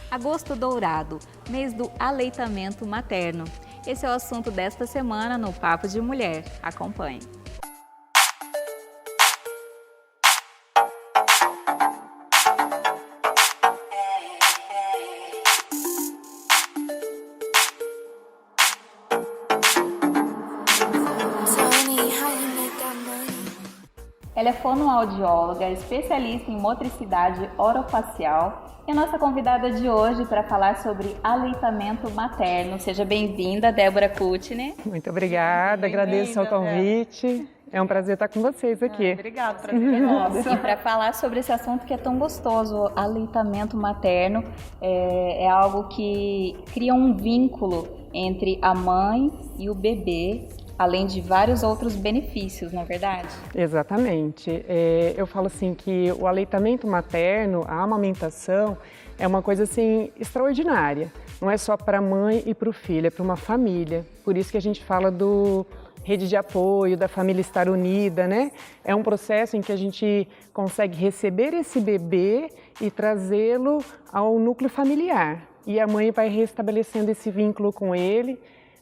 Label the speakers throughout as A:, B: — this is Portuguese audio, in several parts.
A: Agosto Dourado, mês do aleitamento materno. Esse é o assunto desta semana no Papo de Mulher. Acompanhe. Ela é fonoaudióloga, especialista em motricidade orofacial e a nossa convidada de hoje para falar sobre aleitamento materno. Seja bem-vinda, Débora Kutner.
B: Muito obrigada, agradeço o convite. É um prazer estar com vocês aqui.
C: Obrigada, prazer é nosso.
A: E para falar sobre esse assunto que é tão gostoso, aleitamento materno, é algo que cria um vínculo entre a mãe e o bebê, além de vários outros benefícios, não é verdade?
B: Exatamente. Eu falo assim que o aleitamento materno, a amamentação, é uma coisa assim extraordinária. Não é só para a mãe e para o filho, é para uma família. Por isso que a gente fala do rede de apoio, da família estar unida, né? É um processo em que a gente consegue receber esse bebê e trazê-lo ao núcleo familiar. E a mãe vai restabelecendo esse vínculo com ele.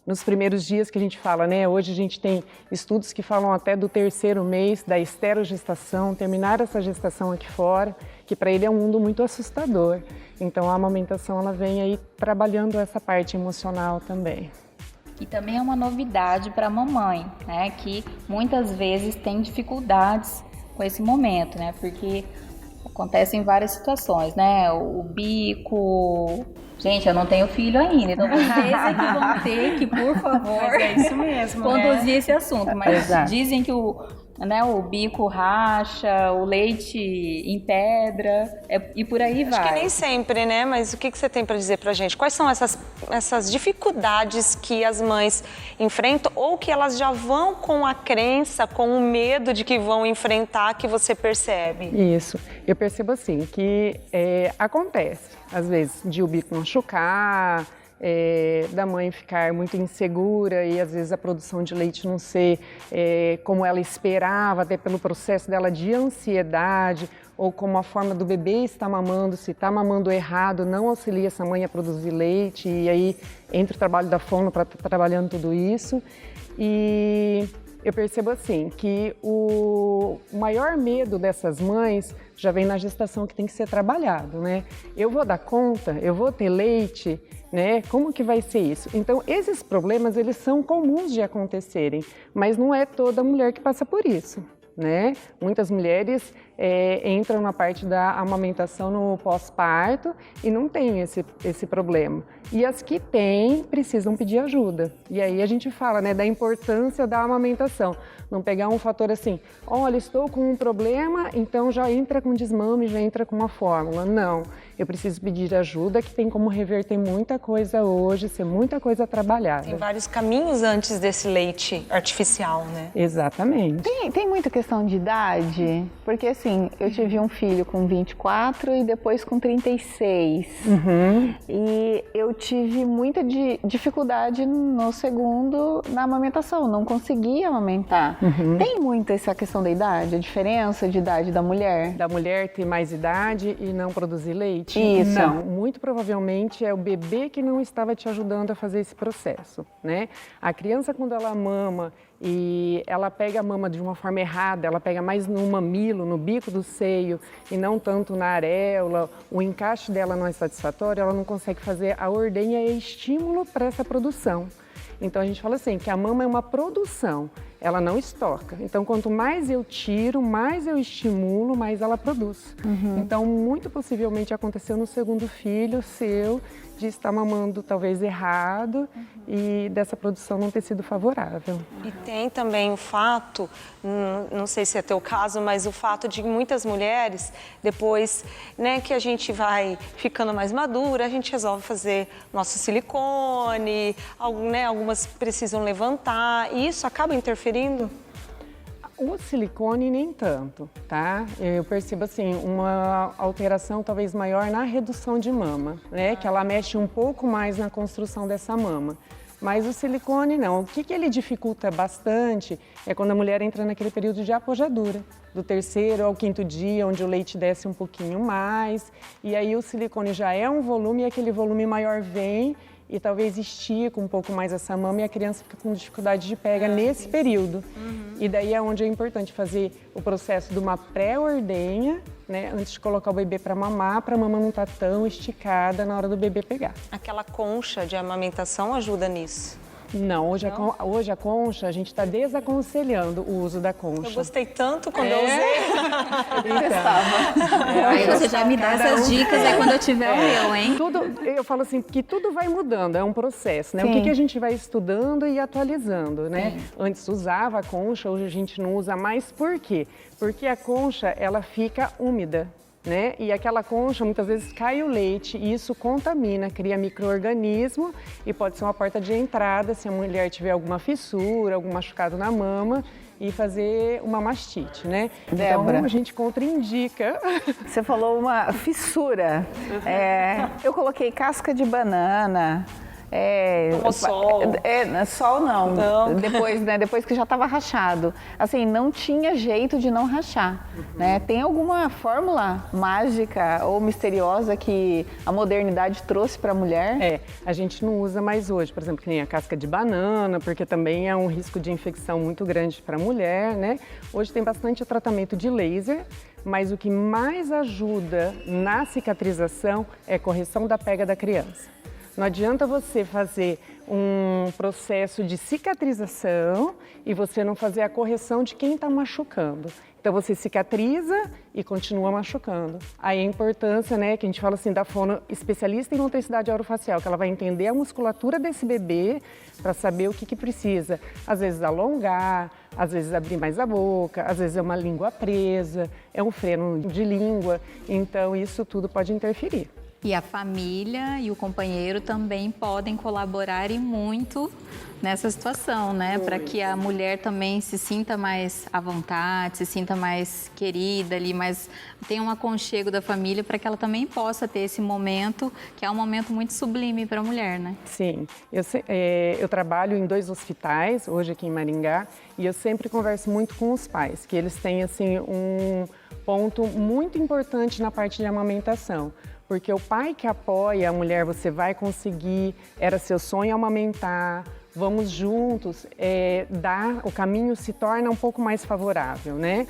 B: Nos primeiros dias que a gente fala, né? Hoje a gente tem estudos que falam até do 3º mês da esterogestação, terminar essa gestação aqui fora, que para ele é um mundo muito assustador. Então a amamentação ela vem aí trabalhando essa parte emocional também.
A: E também é uma novidade para a mamãe, né? Que muitas vezes tem dificuldades com esse momento, né? Porque acontecem várias situações, né? O bico. Gente, eu não tenho filho ainda, então vocês é que vão ter que, por favor,
C: Mas é isso mesmo,
A: conduzir esse assunto. Mas
B: Exato.
A: dizem que o bico racha, o leite empedra, e por aí vai.
C: Acho que nem sempre, né? Mas o que você tem para dizer pra gente? Quais são essas dificuldades que as mães enfrentam ou que elas já vão com a crença, com o medo de que vão enfrentar, que você percebe?
B: Isso. Eu percebo assim que acontece, às vezes, de o bico machucar, da mãe ficar muito insegura e às vezes a produção de leite não ser como ela esperava, até pelo processo dela de ansiedade ou como a forma do bebê estar mamando, se está mamando errado, não auxilia essa mãe a produzir leite e aí entra o trabalho da fono para estar trabalhando tudo isso. E eu percebo assim que o maior medo dessas mães já vem na gestação, que tem que ser trabalhado, né? Eu vou dar conta? Eu vou ter leite? Né? Como que vai ser isso? Então, esses problemas, eles são comuns de acontecerem, mas não é toda mulher que passa por isso, né? Muitas mulheres entram na parte da amamentação no pós-parto e não tem esse problema. E as que têm, precisam pedir ajuda. E aí a gente fala, né, da importância da amamentação. Não pegar um fator assim, olha, estou com um problema, então já entra com desmame, já entra com uma fórmula. Não, eu preciso pedir ajuda, que tem como reverter muita coisa hoje, ser muita coisa trabalhada.
C: Tem vários caminhos antes desse leite artificial, né?
B: Exatamente.
D: Tem muita questão de idade, porque assim, eu tive um filho com 24 e depois com 36. E eu tive muita dificuldade no segundo na amamentação, não conseguia amamentar. Tem muito essa questão da idade, a diferença de idade da mulher?
B: Da mulher ter mais idade e não produzir leite?
D: Isso.
B: Não, muito provavelmente é o bebê que não estava te ajudando a fazer esse processo, né? A criança, quando ela mama e ela pega a mama de uma forma errada, ela pega mais no mamilo, no bico do seio e não tanto na areola, o encaixe dela não é satisfatório, ela não consegue fazer a ordenha e estímulo para essa produção. Então a gente fala assim, que a mama é uma produção, ela não estoca. Então quanto mais eu tiro, mais eu estimulo, mais ela produz. Então muito possivelmente aconteceu no segundo filho seu, de estar mamando talvez errado e dessa produção não ter sido favorável.
C: E tem também o fato, não sei se é teu caso, mas o fato de muitas mulheres, depois, né, que a gente vai ficando mais madura, a gente resolve fazer nosso silicone, algumas precisam levantar, e isso acaba interferindo?
B: O silicone nem tanto, tá? Eu percebo assim, uma alteração talvez maior na redução de mama, né? Que ela mexe um pouco mais na construção dessa mama. Mas o silicone não. O que ele dificulta bastante é quando a mulher entra naquele período de apojadura, do 3º ao 5º dia, onde o leite desce um pouquinho mais. E aí o silicone já é um volume e aquele volume maior vem e talvez estica um pouco mais essa mama e a criança fica com dificuldade de pega nesse período. E daí é onde é importante fazer o processo de uma pré-ordenha, né, antes de colocar o bebê para mamar, para a mama não estar tão esticada na hora do bebê pegar.
C: Aquela concha de amamentação ajuda nisso?
B: Não, hoje a concha, a gente está desaconselhando o uso da concha.
C: Eu gostei tanto quando eu usei.
A: Aí você já me dá essas dicas aí quando eu tiver o meu, hein?
B: Eu falo assim, que tudo vai mudando, é um processo, né?
D: Sim.
B: O que a gente vai estudando e atualizando, né? Sim. Antes usava a concha, hoje a gente não usa mais, por quê? Porque a concha, ela fica úmida, né? E aquela concha, muitas vezes cai o leite e isso contamina, cria micro-organismo e pode ser uma porta de entrada se a mulher tiver alguma fissura, algum machucado na mama e fazer uma mastite, né?
D: Débora,
B: então a gente contraindica.
D: Você falou uma fissura. Eu coloquei casca de banana.
C: Tomou sol?
D: Sol não. Depois que já estava rachado. Assim, não tinha jeito de não rachar. Né? Tem alguma fórmula mágica ou misteriosa que a modernidade trouxe para a mulher?
B: A gente não usa mais hoje, por exemplo, que nem a casca de banana, porque também é um risco de infecção muito grande para a mulher, né? Hoje tem bastante tratamento de laser, mas o que mais ajuda na cicatrização é a correção da pega da criança. Não adianta você fazer um processo de cicatrização e você não fazer a correção de quem está machucando. Então você cicatriza e continua machucando. Aí a importância, né, que a gente fala assim, da fono especialista em motricidade orofacial, que ela vai entender a musculatura desse bebê para saber o que precisa. Às vezes alongar, às vezes abrir mais a boca, às vezes é uma língua presa, é um freno de língua. Então isso tudo pode interferir.
A: E a família e o companheiro também podem colaborar e muito nessa situação, né? Para que a mulher também se sinta mais à vontade, se sinta mais querida ali, mas tenha um aconchego da família para que ela também possa ter esse momento, que é um momento muito sublime para a mulher, né?
B: Sim, eu trabalho em 2 hospitais, hoje aqui em Maringá, e eu sempre converso muito com os pais, que eles têm assim um ponto muito importante na parte de amamentação. Porque o pai que apoia a mulher, você vai conseguir, era seu sonho amamentar, vamos juntos, o caminho se torna um pouco mais favorável, né?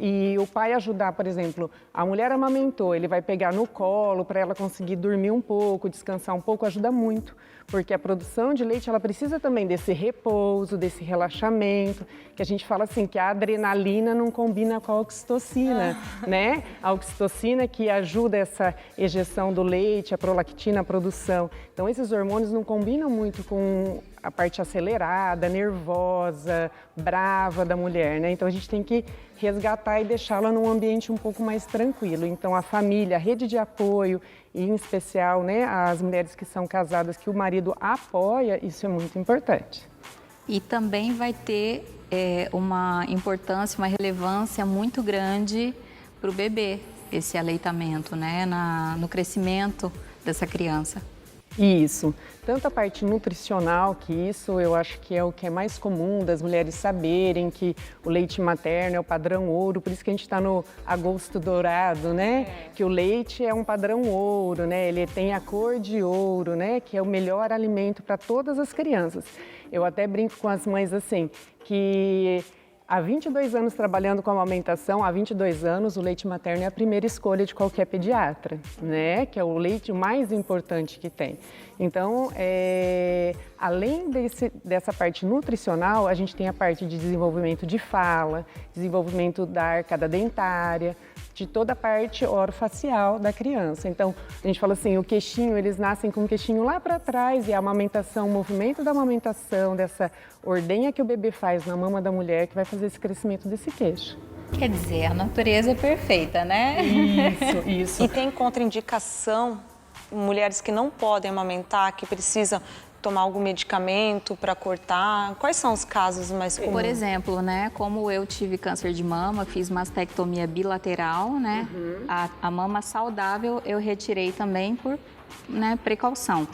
B: E o pai ajudar, por exemplo, a mulher amamentou, ele vai pegar no colo para ela conseguir dormir um pouco, descansar um pouco, ajuda muito. Porque a produção de leite, ela precisa também desse repouso, desse relaxamento, que a gente fala assim, que a adrenalina não combina com a oxitocina, né? A oxitocina que ajuda essa ejeção do leite, a prolactina, a produção. Então, esses hormônios não combinam muito com a parte acelerada, nervosa, brava da mulher, né? Então, a gente tem que resgatar e deixá-la num ambiente um pouco mais tranquilo. Então, a família, a rede de apoio, e em especial, né, as mulheres que são casadas, que o marido apoia, isso é muito importante.
A: E também vai ter uma importância, uma relevância muito grande para o bebê, esse aleitamento, né, no crescimento dessa criança.
B: Isso, tanto a parte nutricional, que isso eu acho que é o que é mais comum das mulheres saberem, que o leite materno é o padrão ouro, por isso que a gente está no agosto dourado, né? Que o leite é um padrão ouro, né? Ele tem a cor de ouro, né? Que é o melhor alimento para todas as crianças. Eu até brinco com as mães assim, que há 22 anos trabalhando com amamentação, há 22 anos o leite materno é a primeira escolha de qualquer pediatra, né? Que é o leite mais importante que tem. Então, além dessa parte nutricional, a gente tem a parte de desenvolvimento de fala, desenvolvimento da arcada dentária, de toda a parte orofacial da criança. Então, a gente fala assim, o queixinho, eles nascem com o queixinho lá para trás e a amamentação, o movimento da amamentação, dessa ordenha que o bebê faz na mama da mulher, que vai fazer esse crescimento desse queixo.
A: Quer dizer, a natureza é perfeita, né?
B: Isso.
C: E tem contraindicação, mulheres que não podem amamentar, que precisam tomar algum medicamento para cortar? Quais são os casos mais comuns?
A: Por exemplo, né, como eu tive câncer de mama, fiz mastectomia bilateral, né, a mama saudável eu retirei também por, né, precaução.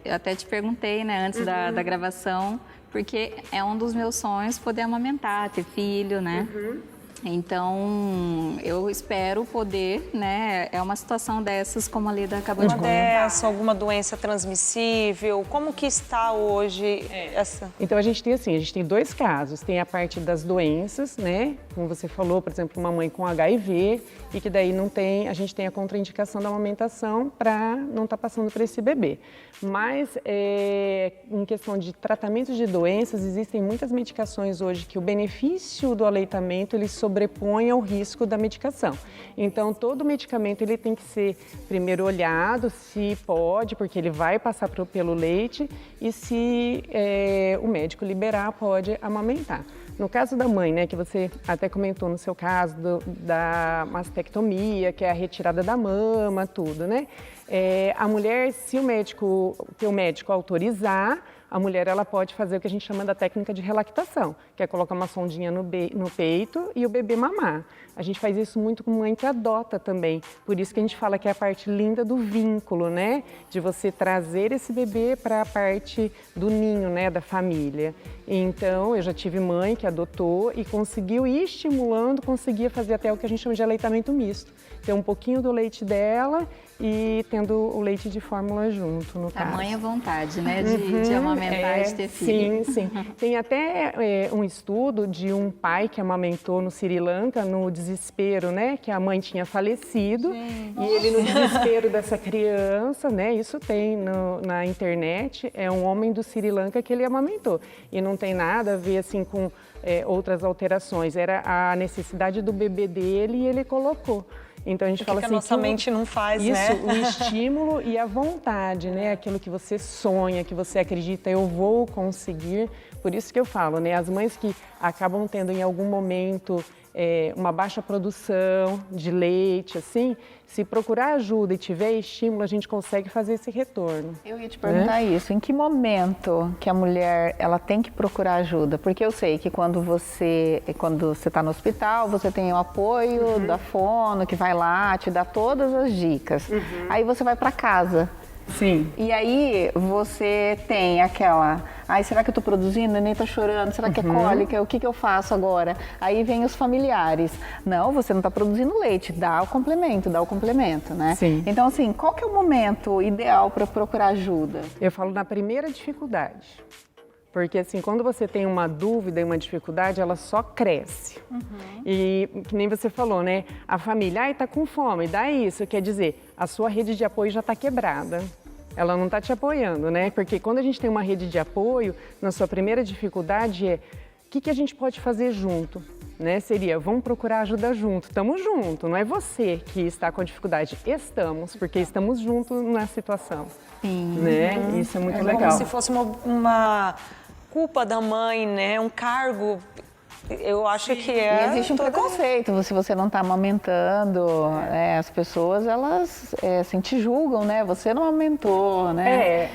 A: Eu até te perguntei, né, antes da gravação, porque é um dos meus sonhos poder amamentar, ter filho, né? Então, eu espero poder, né? É uma situação dessas, como a Leda acabou de comentar.
C: Alguma doença transmissível? Como que está hoje essa?
B: Então, a gente tem 2 casos. Tem a parte das doenças, né? Como você falou, por exemplo, uma mãe com HIV e que daí a gente tem a contraindicação da amamentação para não estar passando para esse bebê. Mas, em questão de tratamento de doenças, existem muitas medicações hoje que o benefício do aleitamento, ele sobrepõe ao risco da medicação. Então, todo medicamento ele tem que ser primeiro olhado se pode, porque ele vai passar pelo leite, e se o médico liberar, pode amamentar. No caso da mãe, né, que você até comentou no seu caso da mastectomia, que é a retirada da mama, tudo, né? A mulher, se o teu médico autorizar, a mulher ela pode fazer o que a gente chama da técnica de relactação, que é colocar uma sondinha no peito e o bebê mamar. A gente faz isso muito com mãe que adota também, por isso que a gente fala que é a parte linda do vínculo, né? De você trazer esse bebê para a parte do ninho, né, da família. Então, eu já tive mãe que adotou e conseguiu ir estimulando, conseguia fazer até o que a gente chama de aleitamento misto. Ter um pouquinho do leite dela e tendo o leite de fórmula junto, no caso.
A: Tamanha vontade, né, de amamentar e de ter filho.
B: Sim. Tem até um estudo de um pai que amamentou no Sri Lanka, no desespero, né, que a mãe tinha falecido. Gente. E ele, no desespero dessa criança, né, isso tem na internet, é um homem do Sri Lanka que ele amamentou. E não tem nada a ver, assim, com outras alterações. Era a necessidade do bebê dele e ele colocou. Então a gente fala
C: que
B: assim,
C: a nossa mente não faz,
B: isso,
C: né?
B: O estímulo e a vontade, né? Aquilo que você sonha, que você acredita, eu vou conseguir. Por isso que eu falo, né? As mães que acabam tendo em algum momento uma baixa produção de leite, assim, se procurar ajuda e tiver estímulo, a gente consegue fazer esse retorno.
D: Eu ia te perguntar isso, em que momento que a mulher ela tem que procurar ajuda? Porque eu sei que quando você está no hospital, você tem o apoio da fono, que vai lá, te dá todas as dicas. Aí você vai para casa.
B: Sim.
D: E aí você tem aquela, será que eu estou produzindo? O neném está chorando, será que é cólica? O que eu faço agora? Aí vem os familiares. Não, você não está produzindo leite, dá o complemento, né?
B: Sim.
D: Então, assim, qual que é o momento ideal para procurar ajuda?
B: Eu falo na primeira dificuldade. Porque, assim, quando você tem uma dúvida e uma dificuldade, ela só cresce. E, que nem você falou, né? A família, tá com fome, dá isso. Quer dizer, a sua rede de apoio já está quebrada. Ela não está te apoiando, né? Porque quando a gente tem uma rede de apoio, na sua primeira dificuldade o que a gente pode fazer junto? Né? Seria, vamos procurar ajuda junto. Estamos juntos, não é você que está com dificuldade. Estamos, porque estamos juntos na situação.
A: Sim.
B: Né? Isso é muito legal.
C: Como se fosse uma culpa da mãe, né? Um cargo, eu acho que
D: E existe um preconceito, se você não está amamentando, as pessoas, elas assim, te julgam, né? Você não amamentou, né?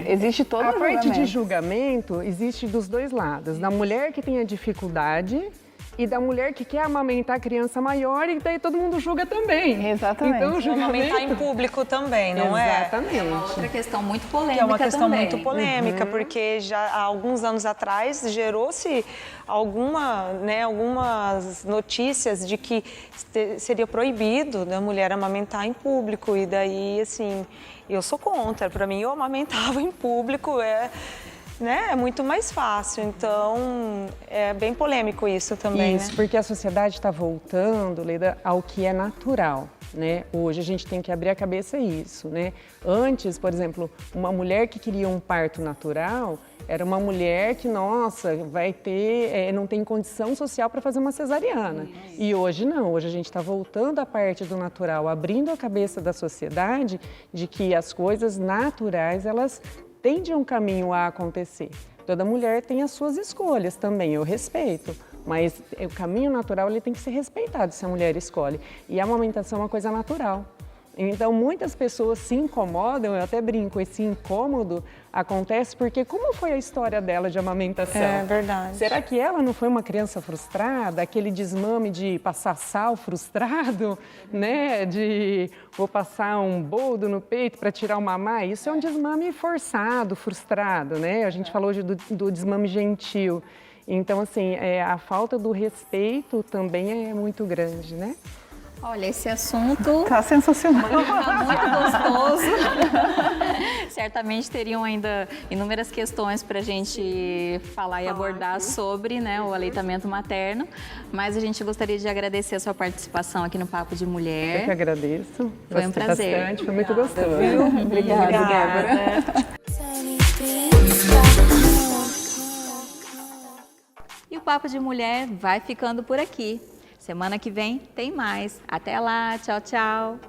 D: Existe todo
B: a parte de julgamento existe dos dois lados, da mulher que tem a dificuldade e da mulher que quer amamentar a criança maior e daí todo mundo julga também.
D: Exatamente.
B: Então, o julgamento...
C: amamentar em público também, não é?
B: Exatamente.
A: É uma outra questão muito polêmica
C: que é uma questão
A: também.
C: muito polêmica, porque já há alguns anos atrás gerou-se algumas notícias de que seria proibido da mulher amamentar em público. E daí, assim, eu sou contra. Para mim, eu amamentava em público, é muito mais fácil. Então, é bem polêmico isso também,
B: Isso, porque a sociedade está voltando, Leda, ao que é natural. Né? Hoje a gente tem que abrir a cabeça a isso, né? Antes, por exemplo, uma mulher que queria um parto natural era uma mulher que, nossa, vai ter, não tem condição social para fazer uma cesariana. E hoje não, hoje a gente está voltando à parte do natural, abrindo a cabeça da sociedade de que as coisas naturais, elas tendem um caminho a acontecer. Toda mulher tem as suas escolhas também, eu respeito. Mas o caminho natural ele tem que ser respeitado se a mulher escolhe. E a amamentação é uma coisa natural. Então, muitas pessoas se incomodam, eu até brinco, esse incômodo acontece porque como foi a história dela de amamentação?
C: É verdade.
B: Será que ela não foi uma criança frustrada? Aquele desmame de passar sal frustrado, né? De vou passar um boldo no peito para tirar o mamar? Isso é um desmame forçado, frustrado, né? A gente falou hoje do desmame gentil. Então, assim, a falta do respeito também é muito grande, né?
A: Olha, esse assunto
D: Tá sensacional.
A: tá muito gostoso. Certamente teriam ainda inúmeras questões para a gente falar e abordar sobre, né, o aleitamento materno, mas a gente gostaria de agradecer a sua participação aqui no Papo de Mulher.
B: Eu que agradeço.
A: Foi um prazer.
B: Bastante, foi muito gostoso.
D: Obrigada, Débora.
A: E o Papo de Mulher vai ficando por aqui. Semana que vem tem mais. Até lá, tchau, tchau.